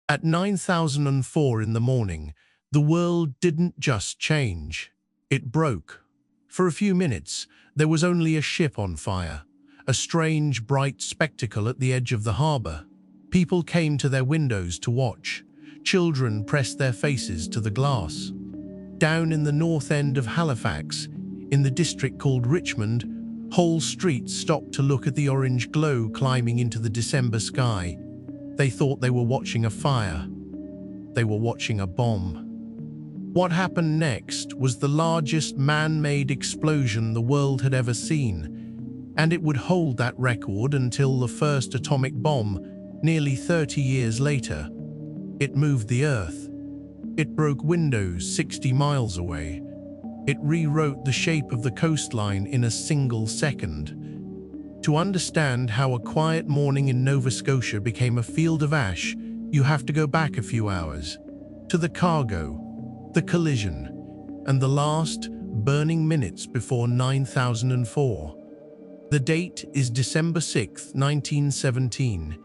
At 9004 in the morning, the world didn't just change. It broke. For a few minutes, there was only a ship on fire, a strange, bright spectacle at the edge of the harbour. People came to their windows to watch. Children pressed their faces to the glass. Down in the north end of Halifax, in the district called Richmond, whole streets stopped to look at the orange glow climbing into the December sky. They thought they were watching a fire. They were watching a bomb. What happened next was the largest man-made explosion the world had ever seen, and it would hold that record until the first atomic bomb, nearly 30 years later. It moved the Earth. It broke windows 60 miles away. It rewrote the shape of the coastline in a single second. To understand how a quiet morning in Nova Scotia became a field of ash, you have to go back a few hours, to the cargo, the collision, and the last burning minutes before 9004. The date is December 6, 1917.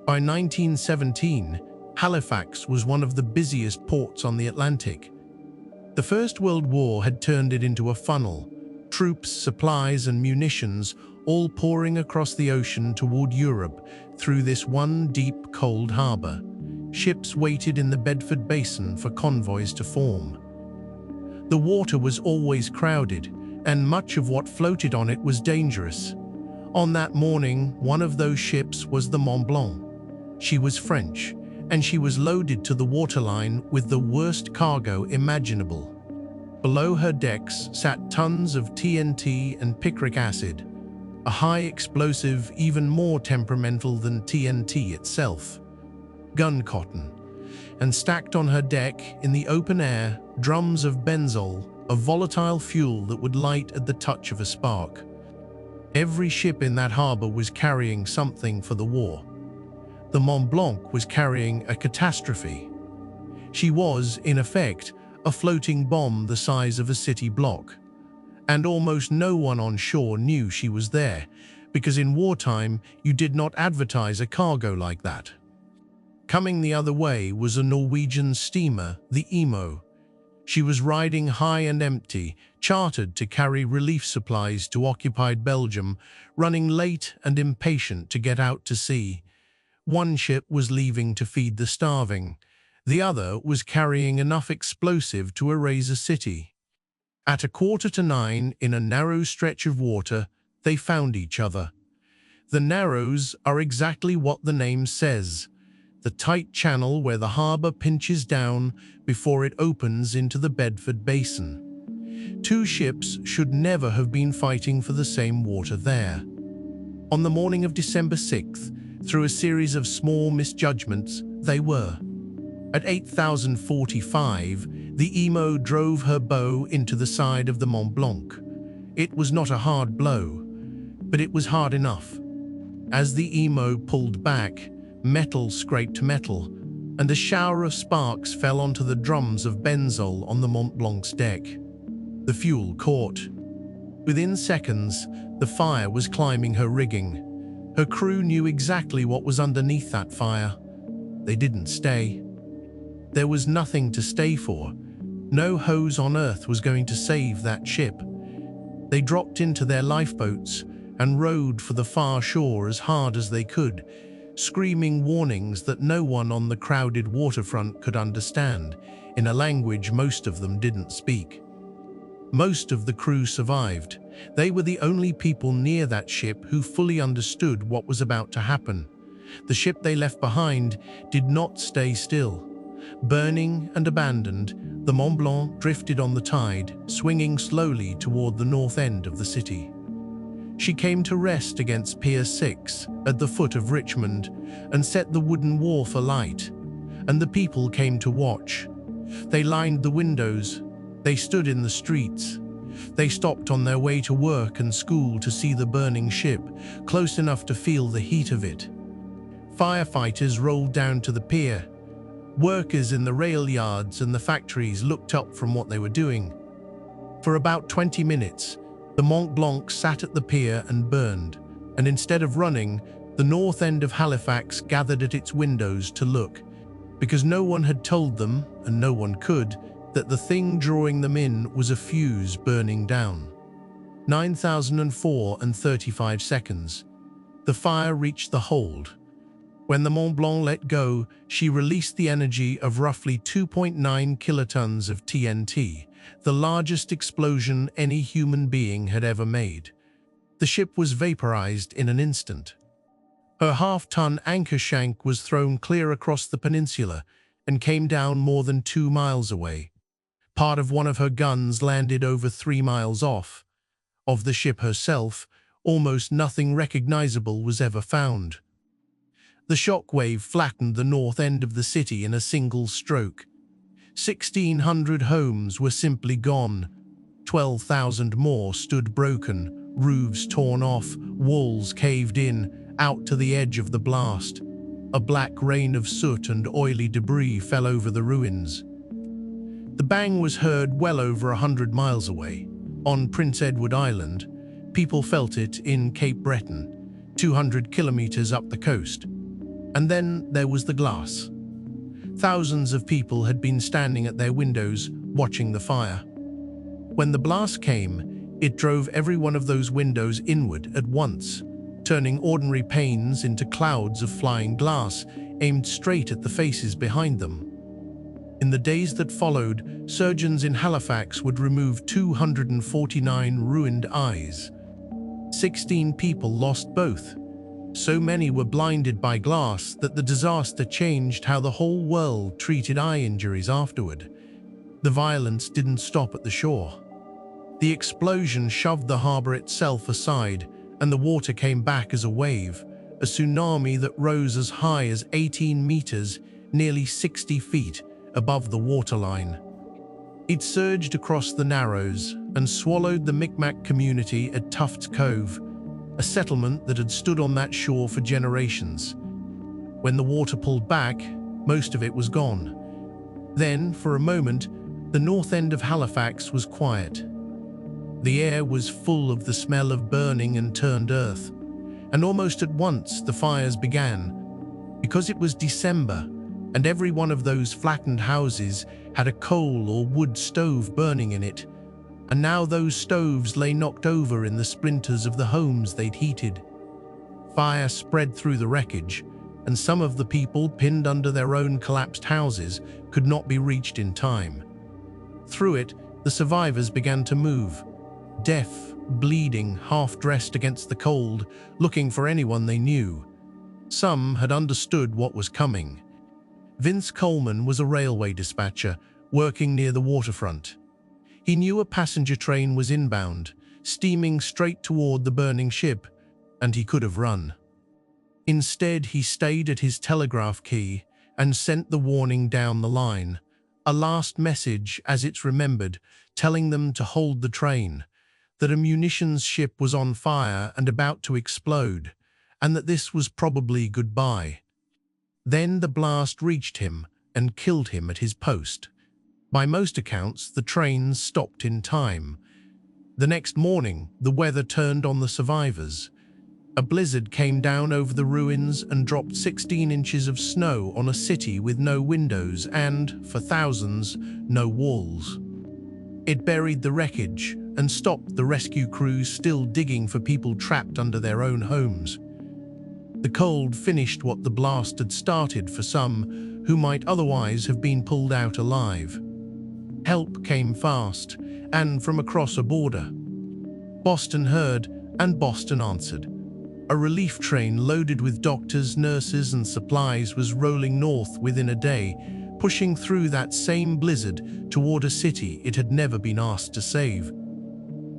By 1917, Halifax was one of the busiest ports on the Atlantic. The First World War had turned it into a funnel, troops, supplies, and munitions all pouring across the ocean toward Europe through this one deep, cold harbour. Ships waited in the Bedford Basin for convoys to form. The water was always crowded, and much of what floated on it was dangerous. On that morning, one of those ships was the Mont-Blanc. She was French, and she was loaded to the waterline with the worst cargo imaginable. Below her decks sat tons of TNT and picric acid, a high explosive even more temperamental than TNT itself. Gun cotton, and stacked on her deck in the open air, drums of benzol, a volatile fuel that would light at the touch of a spark. Every ship in that harbour was carrying something for the war. The Mont Blanc was carrying a catastrophe. She was, in effect, a floating bomb the size of a city block. And almost no one on shore knew she was there, because in wartime you did not advertise a cargo like that. Coming the other way was a Norwegian steamer, the Emo. She was riding high and empty, chartered to carry relief supplies to occupied Belgium, running late and impatient to get out to sea. One ship was leaving to feed the starving. The other was carrying enough explosive to erase a city. At 8:45, in a narrow stretch of water, they found each other. The Narrows are exactly what the name says, the tight channel where the harbour pinches down before it opens into the Bedford Basin. Two ships should never have been fighting for the same water there. On the morning of December 6th, through a series of small misjudgments, they were. At 8045, the Emo drove her bow into the side of the Mont Blanc. It was not a hard blow, but it was hard enough. As the Emo pulled back, metal scraped metal, and a shower of sparks fell onto the drums of benzol on the Mont Blanc's deck. The fuel caught. Within seconds, the fire was climbing her rigging. Her crew knew exactly what was underneath that fire. They didn't stay. There was nothing to stay for. No hose on earth was going to save that ship. They dropped into their lifeboats and rowed for the far shore as hard as they could, screaming warnings that no one on the crowded waterfront could understand, in a language most of them didn't speak. Most of the crew survived. They were the only people near that ship who fully understood what was about to happen. The ship they left behind did not stay still. Burning and abandoned, the Mont Blanc drifted on the tide, swinging slowly toward the north end of the city. She came to rest against Pier 6 at the foot of Richmond and set the wooden wharf alight, and the people came to watch. They lined the windows. They stood in the streets. They stopped on their way to work and school to see the burning ship, close enough to feel the heat of it. Firefighters rolled down to the pier. Workers in the rail yards and the factories looked up from what they were doing. For about 20 minutes, the Mont Blanc sat at the pier and burned, and instead of running, the north end of Halifax gathered at its windows to look. because no one had told them, and no one could, that the thing drawing them in was a fuse burning down. 9,004 and 35 seconds. The fire reached the hold. When the Mont Blanc let go, she released the energy of roughly 2.9 kilotons of TNT, the largest explosion any human being had ever made. The ship was vaporized in an instant. Her half-ton anchor shank was thrown clear across the peninsula and came down more than 2 miles away. Part of one of her guns landed over 3 miles off. Of the ship herself, almost nothing recognizable was ever found. The shockwave flattened the north end of the city in a single stroke. 1,600 homes were simply gone. 12,000 more stood broken, roofs torn off, walls caved in, out to the edge of the blast. A black rain of soot and oily debris fell over the ruins. The bang was heard well over 100 miles away. On Prince Edward Island, people felt it in Cape Breton, 200 kilometers up the coast. And then there was the glass. Thousands of people had been standing at their windows, watching the fire. When the blast came, it drove every one of those windows inward at once, turning ordinary panes into clouds of flying glass aimed straight at the faces behind them. In the days that followed, surgeons in Halifax would remove 249 ruined eyes. 16 people lost both. So many were blinded by glass that the disaster changed how the whole world treated eye injuries afterward. The violence didn't stop at the shore. The explosion shoved the harbour itself aside, and the water came back as a wave, a tsunami that rose as high as 18 meters, nearly 60 feet, above the waterline. It surged across the Narrows and swallowed the Micmac community at Tufts Cove, a settlement that had stood on that shore for generations. When the water pulled back, most of it was gone. Then, for a moment, the north end of Halifax was quiet. The air was full of the smell of burning and turned earth, and almost at once the fires began. Because it was December, and every one of those flattened houses had a coal or wood stove burning in it, and now those stoves lay knocked over in the splinters of the homes they'd heated. Fire spread through the wreckage, and some of the people pinned under their own collapsed houses could not be reached in time. Through it, the survivors began to move, deaf, bleeding, half-dressed against the cold, looking for anyone they knew. Some had understood what was coming. Vince Coleman was a railway dispatcher, working near the waterfront. He knew a passenger train was inbound, steaming straight toward the burning ship, and he could have run. Instead, he stayed at his telegraph key and sent the warning down the line, a last message, as it's remembered, telling them to hold the train, that a munitions ship was on fire and about to explode, and that this was probably goodbye. Then the blast reached him and killed him at his post. By most accounts, the train stopped in time. The next morning, the weather turned on the survivors. A blizzard came down over the ruins and dropped 16 inches of snow on a city with no windows and, for thousands, no walls. It buried the wreckage and stopped the rescue crews still digging for people trapped under their own homes. The cold finished what the blast had started for some who might otherwise have been pulled out alive. Help came fast, and from across a border. Boston heard, and Boston answered. A relief train loaded with doctors, nurses, and supplies was rolling north within a day, pushing through that same blizzard toward a city it had never been asked to save.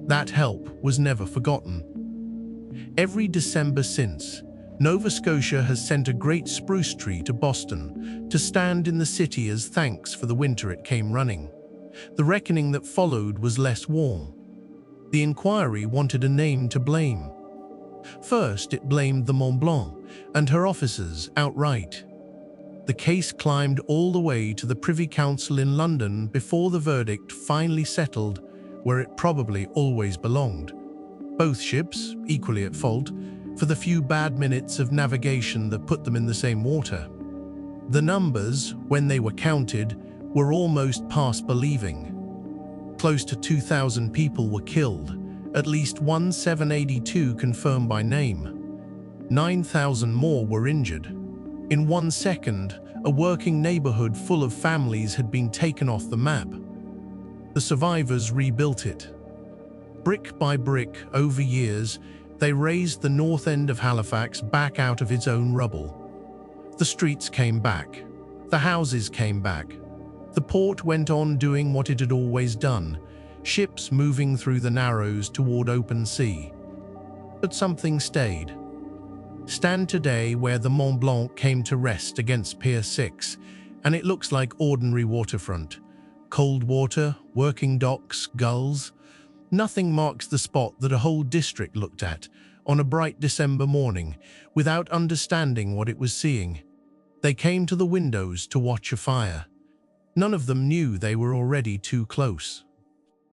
That help was never forgotten. Every December since, Nova Scotia has sent a great spruce tree to Boston to stand in the city as thanks for the winter it came running. The reckoning that followed was less warm. The inquiry wanted a name to blame. First, it blamed the Mont Blanc and her officers outright. The case climbed all the way to the Privy Council in London before the verdict finally settled where it probably always belonged. Both ships, equally at fault, for the few bad minutes of navigation that put them in the same water. The numbers, when they were counted, were almost past believing. Close to 2,000 people were killed, at least 1,782 confirmed by name. 9,000 more were injured. In 1 second, a working neighborhood full of families had been taken off the map. The survivors rebuilt it. Brick by brick, over years, they raised the north end of Halifax back out of its own rubble. The streets came back. The houses came back. The port went on doing what it had always done, ships moving through the Narrows toward open sea. But something stayed. Stand today where the Mont Blanc came to rest against Pier 6, and it looks like ordinary waterfront. Cold water, working docks, gulls. Nothing marks the spot that a whole district looked at on a bright December morning without understanding what it was seeing. They came to the windows to watch a fire. None of them knew they were already too close.